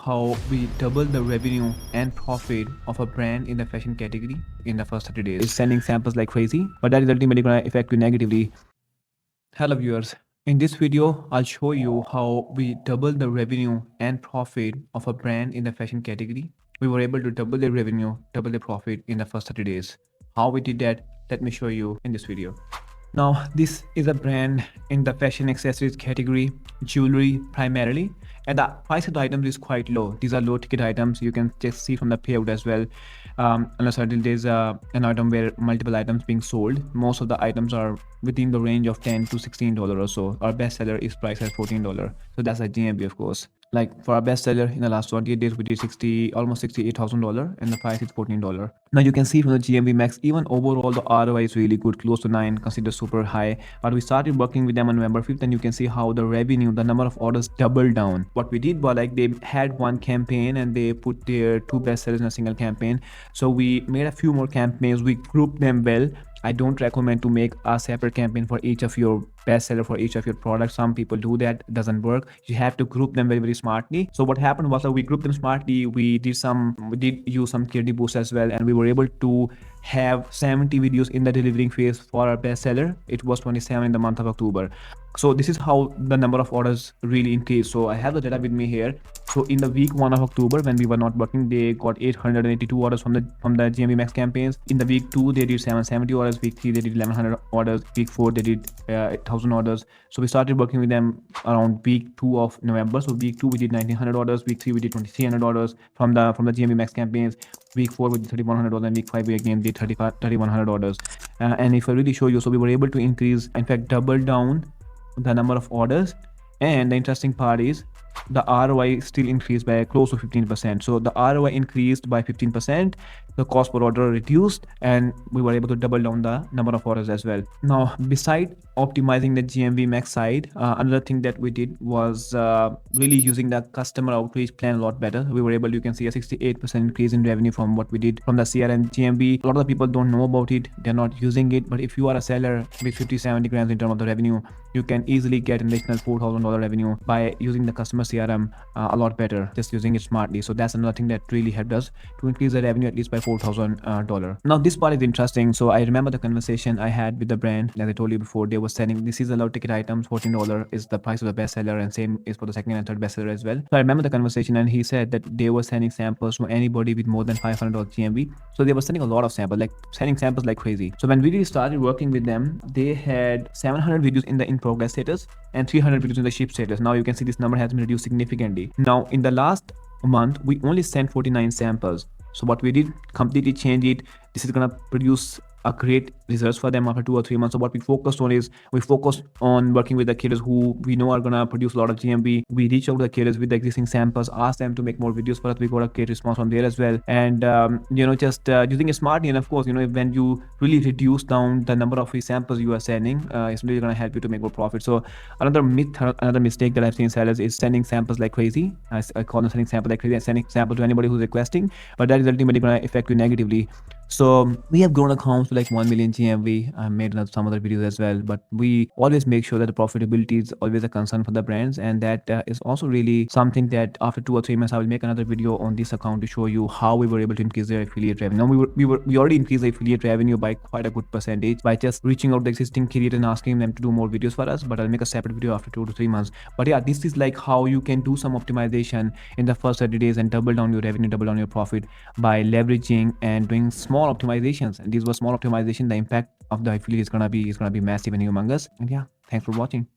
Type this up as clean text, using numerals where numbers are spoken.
how we double the revenue and profit of a brand in the fashion category in the first 30 days. It's sending samples like crazy, but that is ultimately going to affect you negatively. Hello viewers, in this video I'll show you how we double the revenue and profit of a brand in the fashion category. We were able to double the revenue, double the profit in the first 30 days. How we did that, let me show you in this video. Now, this is a brand in the fashion accessories category, jewelry primarily, and the price of the items is quite low. These are low ticket items. You can just see from the payout as well. Unless there's an item where multiple items being sold, most of the items are within the range of $10 to $16 or so. Our bestseller is priced at $14. So that's a GMV, of course. Like for our bestseller in the last 28 days, we did almost $68,000, and the price is $14. Now you can see from the GMV Max, even overall the ROI is really good, close to 9, considered super high. But we started working with them on November 5th, and you can see how the revenue, the number of orders doubled down. What we did was like they had one campaign and they put their two bestsellers in a single campaign. So we made a few more campaigns. We grouped them well. I don't recommend to make a separate campaign for each of your bestseller, for each of your products. Some people do that, it doesn't work. You have to group them very smartly. So what happened was that we grouped them smartly. We did use some creative boosts as well, and we were able to have 70 videos in the delivering phase for our bestseller. It was 27 in the month of October. So this is how the number of orders really increased. So I have the data with me here. So in the week 1 of October, when we were not working, they got 882 orders from the GMV Max campaigns. In the week 2, they did 770 orders. Week 3, they did 1100 orders. Week 4, they did 1000 orders. So we started working with them around week 2 of November. So week 2 we did 1900 orders. Week 3 we did 2300 orders from the GMV Max campaigns. Week 4 we did 3100 orders, and week 5 we again did 3100 orders. And if I really show you, so we were able to increase, in fact double down the number of orders. And the interesting part is the ROI still increased by close to 15%. So the ROI increased by 15%, the cost per order reduced, and we were able to double down the number of orders as well. Now, beside optimizing the GMV Max side, another thing that we did was really using the customer outreach plan a lot better. We were able to, you can see a 68% increase in revenue from what we did from the CRM GMV. A lot of the people don't know about it, they're not using it, but if you are a seller with 50-70 grand in terms of the revenue, you can easily get an additional $4,000 revenue by using the customer CRM a lot better, just using it smartly. So that's another thing that really helped us to increase the revenue at least by $4,000. Now this part is interesting. So I remember the conversation I had with the brand. As I told you before, they were selling, this is a low ticket items, $14 is the price of the bestseller, and same is for the second and third bestseller as well. So I remember the conversation, and he said that they were sending samples to anybody with more than $500 GMV. So they were sending a lot of samples, like sending samples like crazy. So when we really started working with them, they had 700 videos in the in progress status and 300 videos in the ship status. Now you can see this number has been reduced significantly. Now in the last month, we only sent 49 samples. So what we did, completely change it. This is gonna produce a great results for them after 2 or 3 months. So what we focused on is we focused on working with the creators who we know are gonna produce a lot of GMV. We reach out to the creators with the existing samples, ask them to make more videos for us. We got a great response from there as well. And just using it smartly. And of course, when you really reduce down the number of free samples you are sending, it's really gonna help you to make more profit. So another mistake that I've seen sellers is sending samples like crazy. I call them sending samples like crazy and sending sample to anybody who's requesting, but that is ultimately gonna affect you negatively. So we have grown accounts to like 1 million GMV. I made some other videos as well, but we always make sure that the profitability is always a concern for the brands, and that is also really something that after 2 or 3 months I will make another video on this account to show you how we were able to increase their affiliate revenue. Now we already increased the affiliate revenue by quite a good percentage by just reaching out to the existing creators and asking them to do more videos for us, but I'll make a separate video after 2 to 3 months. But yeah, this is like how you can do some optimization in the first 30 days and double down your revenue, double down your profit by leveraging and doing small optimizations. And these were small optimization. The impact of the affiliate is gonna be massive and humongous. And yeah, thanks for watching.